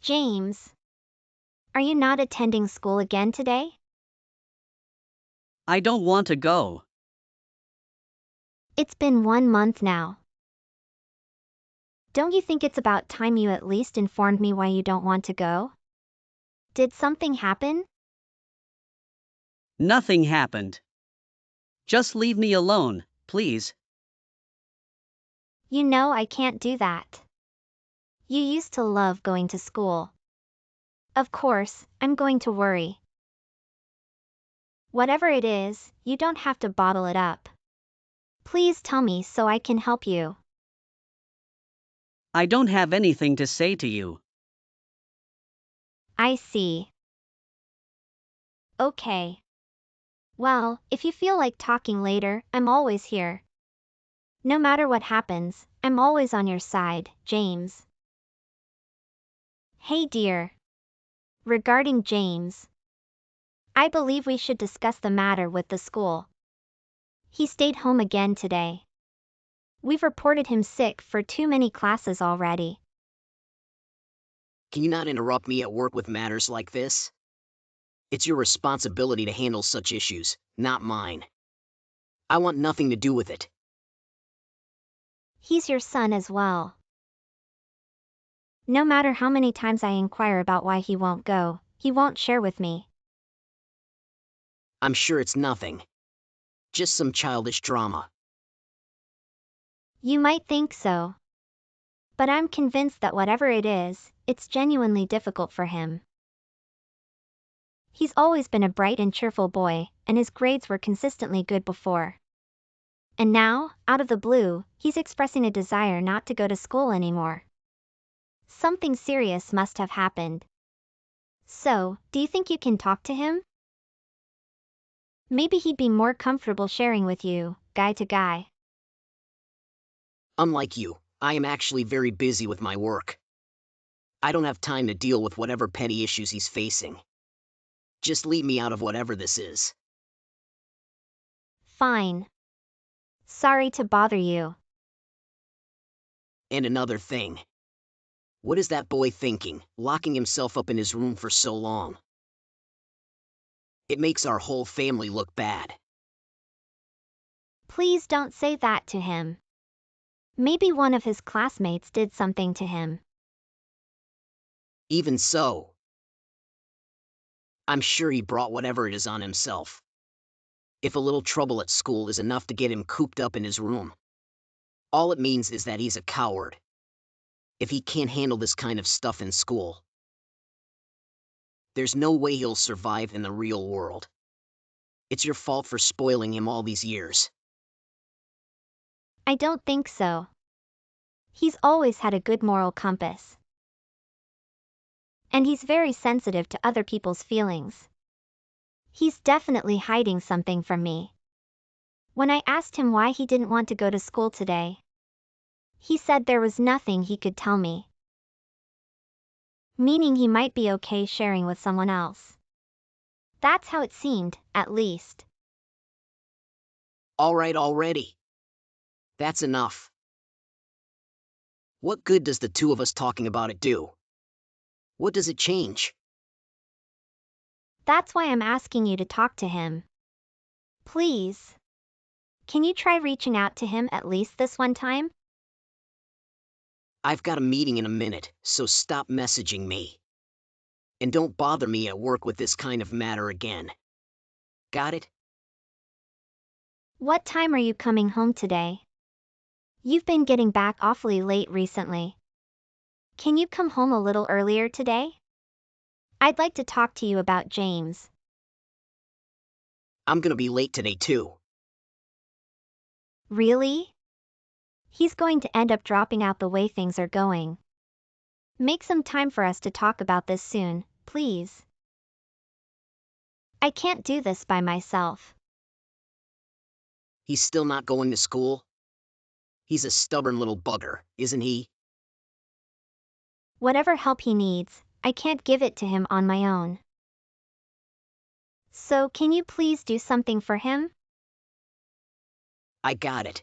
James, are you not attending school again today? I don't want to go. It's been 1 month now. Don't you think it's about time you at least informed me why you don't want to go? Did something happen? Nothing happened. Just leave me alone, please. You know I can't do that. You used to love going to school. Of course, I'm going to worry. Whatever it is, you don't have to bottle it up. Please tell me so I can help you. I don't have anything to say to you. I see. Okay. Well, if you feel like talking later, I'm always here. No matter what happens, I'm always on your side, James. Hey dear. Regarding James, I believe we should discuss the matter with the school. He stayed home again today. We've reported him sick for too many classes already. Can you not interrupt me at work with matters like this? It's your responsibility to handle such issues, not mine. I want nothing to do with it. He's your son as well. No matter how many times I inquire about why he won't go, he won't share with me. I'm sure it's nothing. Just some childish drama. You might think so. But I'm convinced that whatever it is, it's genuinely difficult for him. He's always been a bright and cheerful boy, and his grades were consistently good before. And now, out of the blue, he's expressing a desire not to go to school anymore. Something serious must have happened. So, do you think you can talk to him? Maybe he'd be more comfortable sharing with you, guy to guy. Unlike you, I am actually very busy with my work. I don't have time to deal with whatever petty issues he's facing. Just leave me out of whatever this is. Fine. Sorry to bother you. And another thing. What is that boy thinking, locking himself up in his room for so long? It makes our whole family look bad. Please don't say that to him. Maybe one of his classmates did something to him. Even so, I'm sure he brought whatever it is on himself. If a little trouble at school is enough to get him cooped up in his room, all it means is that he's a coward. If he can't handle this kind of stuff in school, there's no way he'll survive in the real world. It's your fault for spoiling him all these years. I don't think so. He's always had a good moral compass. And he's very sensitive to other people's feelings. He's definitely hiding something from me. When I asked him why he didn't want to go to school today, he said there was nothing he could tell me. Meaning he might be okay sharing with someone else. That's how it seemed, at least. All right already. That's enough. What good does the two of us talking about it do? What does it change? That's why I'm asking you to talk to him. Please. Can you try reaching out to him at least this one time? I've got a meeting in a minute, so stop messaging me. And don't bother me at work with this kind of matter again. Got it? What time are you coming home today? You've been getting back awfully late recently. Can you come home a little earlier today? I'd like to talk to you about James. I'm gonna be late today too. Really? He's going to end up dropping out the way things are going. Make some time for us to talk about this soon, please. I can't do this by myself. He's still not going to school? He's a stubborn little bugger, isn't he? Whatever help he needs, I can't give it to him on my own. So can you please do something for him? I got it.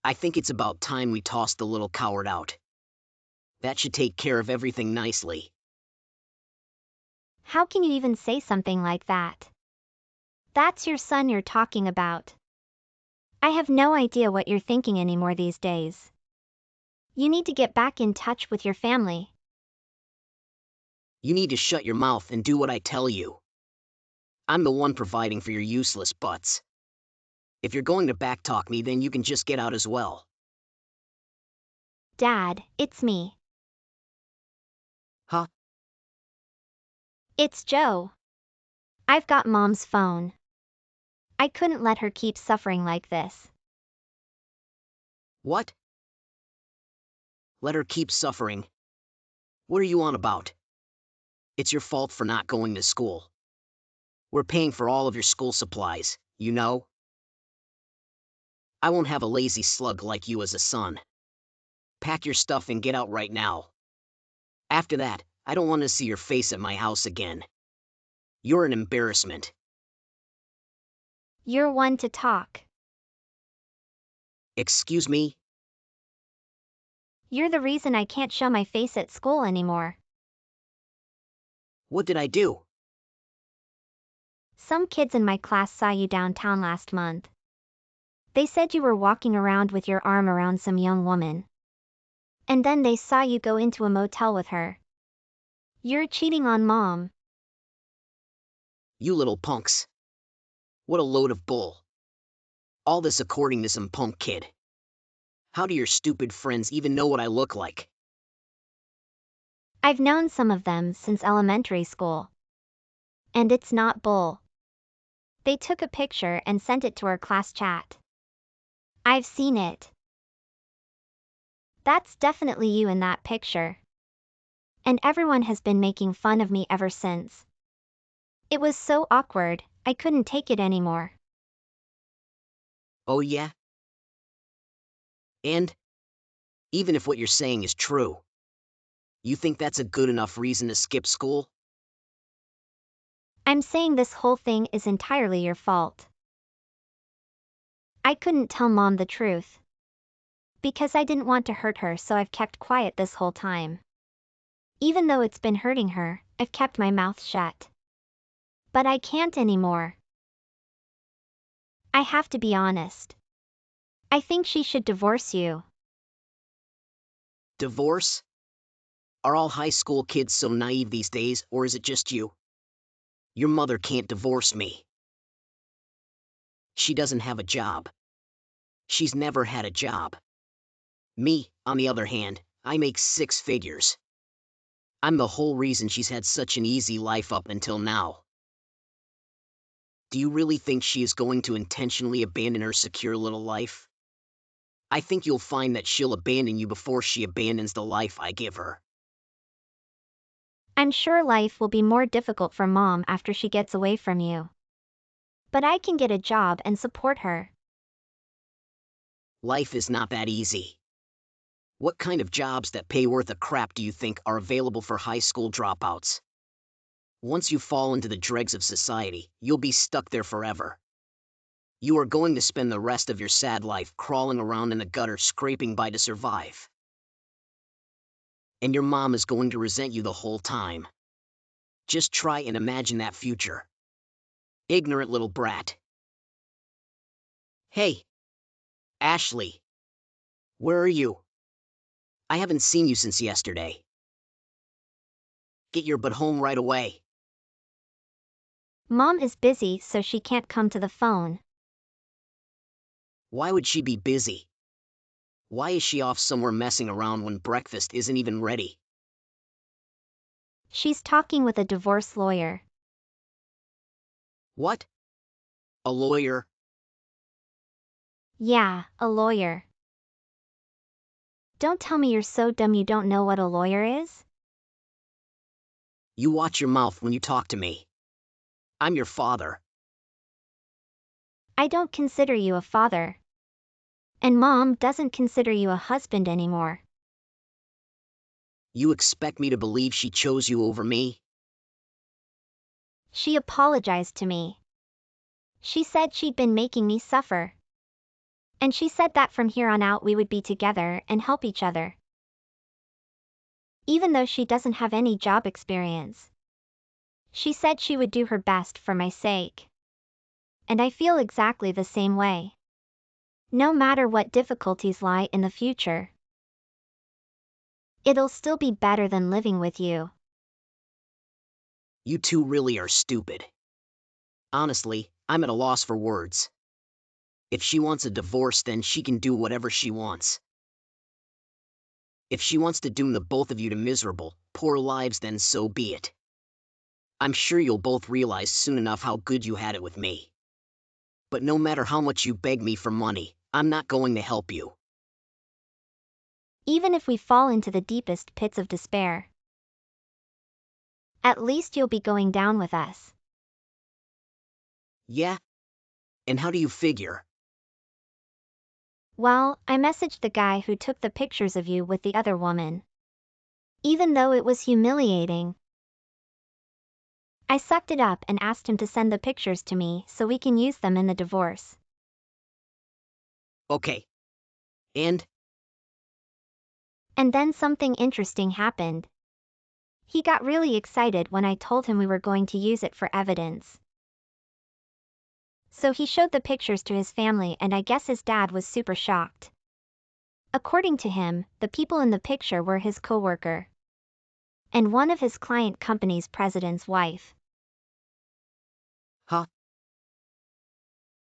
I think it's about time we tossed the little coward out. That should take care of everything nicely. How can you even say something like that? That's your son you're talking about. I have no idea what you're thinking anymore these days. You need to get back in touch with your family. You need to shut your mouth and do what I tell you. I'm the one providing for your useless butts. If you're going to backtalk me, then you can just get out as well. Dad, it's me. Huh? It's Joe. I've got Mom's phone. I couldn't let her keep suffering like this. What? Let her keep suffering? What are you on about? It's your fault for not going to school. We're paying for all of your school supplies, you know? I won't have a lazy slug like you as a son. Pack your stuff and get out right now. After that, I don't want to see your face at my house again. You're an embarrassment. You're one to talk. Excuse me? You're the reason I can't show my face at school anymore. What did I do? Some kids in my class saw you downtown last month. They said you were walking around with your arm around some young woman. And then they saw you go into a motel with her. You're cheating on Mom. You little punks. What a load of bull. All this according to some punk kid. How do your stupid friends even know what I look like? I've known some of them since elementary school. And it's not bull. They took a picture and sent it to our class chat. I've seen it. That's definitely you in that picture. And everyone has been making fun of me ever since. It was so awkward, I couldn't take it anymore. Oh yeah? And? Even if what you're saying is true, you think that's a good enough reason to skip school? I'm saying this whole thing is entirely your fault. I couldn't tell Mom the truth. Because I didn't want to hurt her, so I've kept quiet this whole time. Even though it's been hurting her, I've kept my mouth shut. But I can't anymore. I have to be honest. I think she should divorce you. Divorce? Are all high school kids so naive these days, or is it just you? Your mother can't divorce me. She doesn't have a job. She's never had a job. Me, on the other hand, I make 6 figures. I'm the whole reason she's had such an easy life up until now. Do you really think she is going to intentionally abandon her secure little life? I think you'll find that she'll abandon you before she abandons the life I give her. I'm sure life will be more difficult for Mom after she gets away from you. But I can get a job and support her. Life is not that easy. What kind of jobs that pay worth a crap do you think are available for high school dropouts? Once you fall into the dregs of society, you'll be stuck there forever. You are going to spend the rest of your sad life crawling around in the gutter scraping by to survive. And your mom is going to resent you the whole time. Just try and imagine that future. Ignorant little brat. Hey, Ashley. Where are you? I haven't seen you since yesterday. Get your butt home right away. Mom is busy, so she can't come to the phone. Why would she be busy? Why is she off somewhere messing around when breakfast isn't even ready? She's talking with a divorce lawyer. What? A lawyer? Yeah, a lawyer. Don't tell me you're so dumb you don't know what a lawyer is? You watch your mouth when you talk to me. I'm your father. I don't consider you a father. And Mom doesn't consider you a husband anymore. You expect me to believe she chose you over me? She apologized to me. She said she'd been making me suffer. And she said that from here on out we would be together and help each other. even though she doesn't have any job experience. She said she would do her best for my sake. And I feel exactly the same way. No matter what difficulties lie in the future, it'll still be better than living with you. You two really are stupid. Honestly, I'm at a loss for words. If she wants a divorce, then she can do whatever she wants. If she wants to doom the both of you to miserable, poor lives, then so be it. I'm sure you'll both realize soon enough how good you had it with me. But no matter how much you beg me for money, I'm not going to help you. Even if we fall into the deepest pits of despair, at least you'll be going down with us. Yeah? And how do you figure? Well, I messaged the guy who took the pictures of you with the other woman. Even though it was humiliating, I sucked it up and asked him to send the pictures to me so we can use them in the divorce. Okay. And? And then something interesting happened. He got really excited when I told him we were going to use it for evidence. So he showed the pictures to his family, and I guess his dad was super shocked. According to him, the people in the picture were his coworker and one of his client company's president's wife. Huh?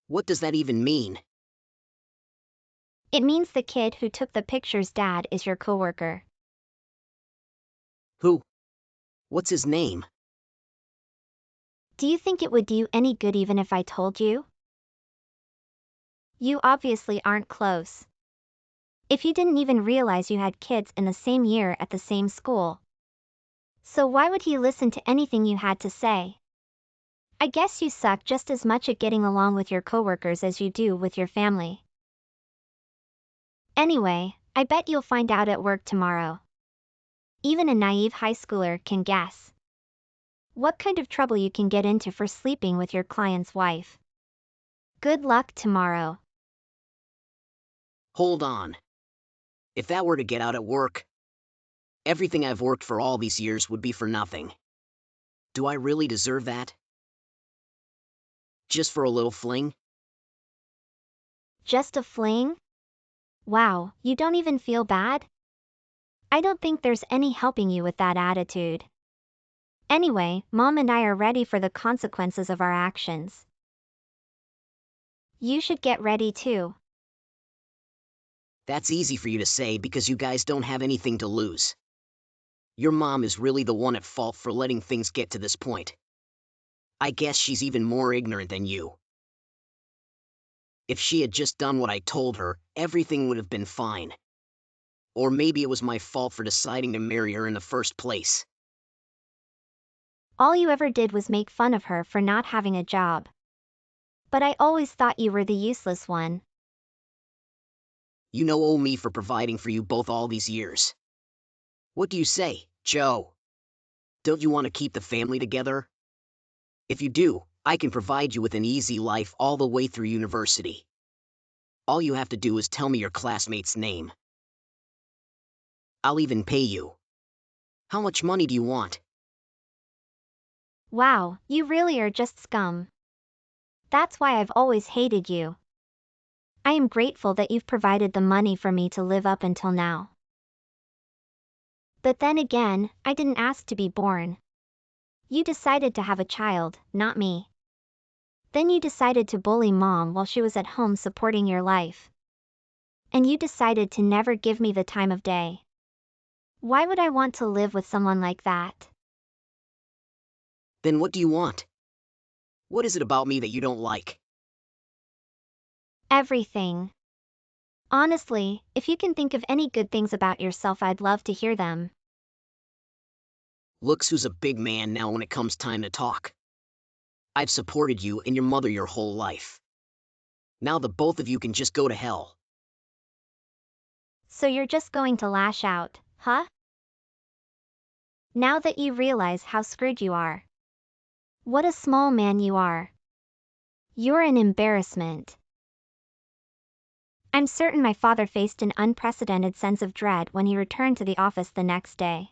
What does that even mean? It means the kid who took the picture's dad is your coworker. Who? What's his name? Do you think it would do you any good even if I told you? You obviously aren't close. If you didn't even realize you had kids in the same year at the same school. So why would he listen to anything you had to say? I guess you suck just as much at getting along with your coworkers as you do with your family. Anyway, I bet you'll find out at work tomorrow. Even a naive high schooler can guess what kind of trouble you can get into for sleeping with your client's wife. Good luck tomorrow. Hold on. If that were to get out at work, everything I've worked for all these years would be for nothing. Do I really deserve that? Just for a little fling? Just a fling? Wow, you don't even feel bad? I don't think there's any helping you with that attitude. Anyway, Mom and I are ready for the consequences of our actions. You should get ready too. That's easy for you to say because you guys don't have anything to lose. Your mom is really the one at fault for letting things get to this point. I guess she's even more ignorant than you. If she had just done what I told her, everything would have been fine. Or maybe it was my fault for deciding to marry her in the first place. All you ever did was make fun of her for not having a job. But I always thought you were the useless one. You owe me for providing for you both all these years. What do you say, Joe? Don't you want to keep the family together? If you do, I can provide you with an easy life all the way through university. All you have to do is tell me your classmate's name. I'll even pay you. How much money do you want? Wow, you really are just scum. That's why I've always hated you. I am grateful that you've provided the money for me to live up until now. But then again, I didn't ask to be born. You decided to have a child, not me. Then you decided to bully Mom while she was at home supporting your life. And you decided to never give me the time of day. Why would I want to live with someone like that? Then what do you want? What is it about me that you don't like? Everything. Honestly, if you can think of any good things about yourself, I'd love to hear them. Looks who's a big man now when it comes time to talk. I've supported you and your mother your whole life. Now the both of you can just go to hell. So you're just going to lash out, huh? Now that you realize how screwed you are. What a small man you are. You're an embarrassment. I'm certain my father faced an unprecedented sense of dread when he returned to the office the next day.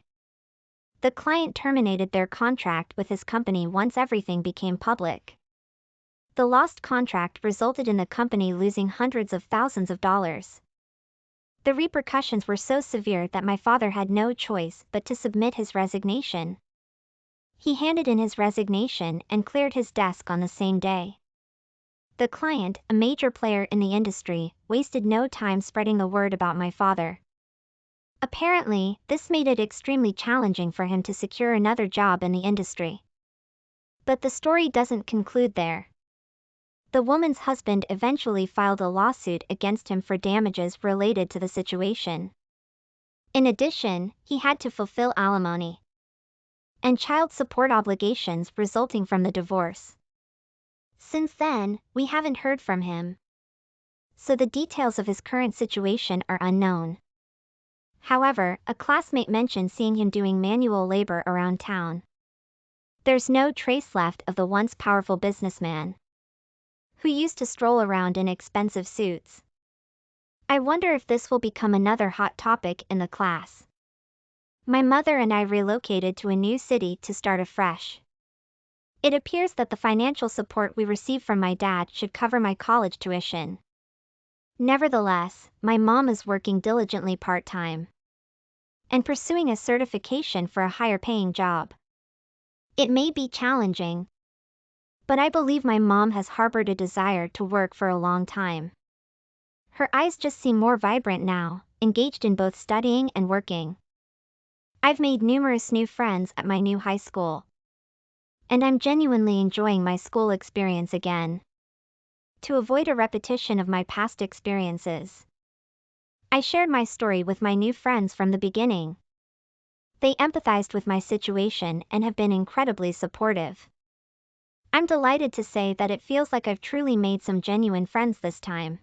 The client terminated their contract with his company once everything became public. The lost contract resulted in the company losing hundreds of thousands of dollars. The repercussions were so severe that my father had no choice but to submit his resignation. He handed in his resignation and cleared his desk on the same day. The client, a major player in the industry, wasted no time spreading the word about my father. Apparently, this made it extremely challenging for him to secure another job in the industry. But the story doesn't conclude there. The woman's husband eventually filed a lawsuit against him for damages related to the situation. In addition, he had to fulfill alimony and child support obligations resulting from the divorce. Since then, we haven't heard from him, so the details of his current situation are unknown. However, a classmate mentioned seeing him doing manual labor around town. There's no trace left of the once powerful businessman who used to stroll around in expensive suits. I wonder if this will become another hot topic in the class. My mother and I relocated to a new city to start afresh. It appears that the financial support we receive from my dad should cover my college tuition. Nevertheless, my mom is working diligently part-time and pursuing a certification for a higher-paying job. It may be challenging, but I believe my mom has harbored a desire to work for a long time. Her eyes just seem more vibrant now, engaged in both studying and working. I've made numerous new friends at my new high school, and I'm genuinely enjoying my school experience again. To avoid a repetition of my past experiences, I shared my story with my new friends from the beginning. They empathized with my situation and have been incredibly supportive. I'm delighted to say that it feels like I've truly made some genuine friends this time.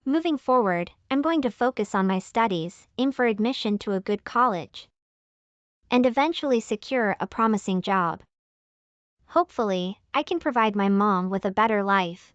Moving forward, I'm going to focus on my studies, aim for admission to a good college, and eventually secure a promising job. Hopefully, I can provide my mom with a better life.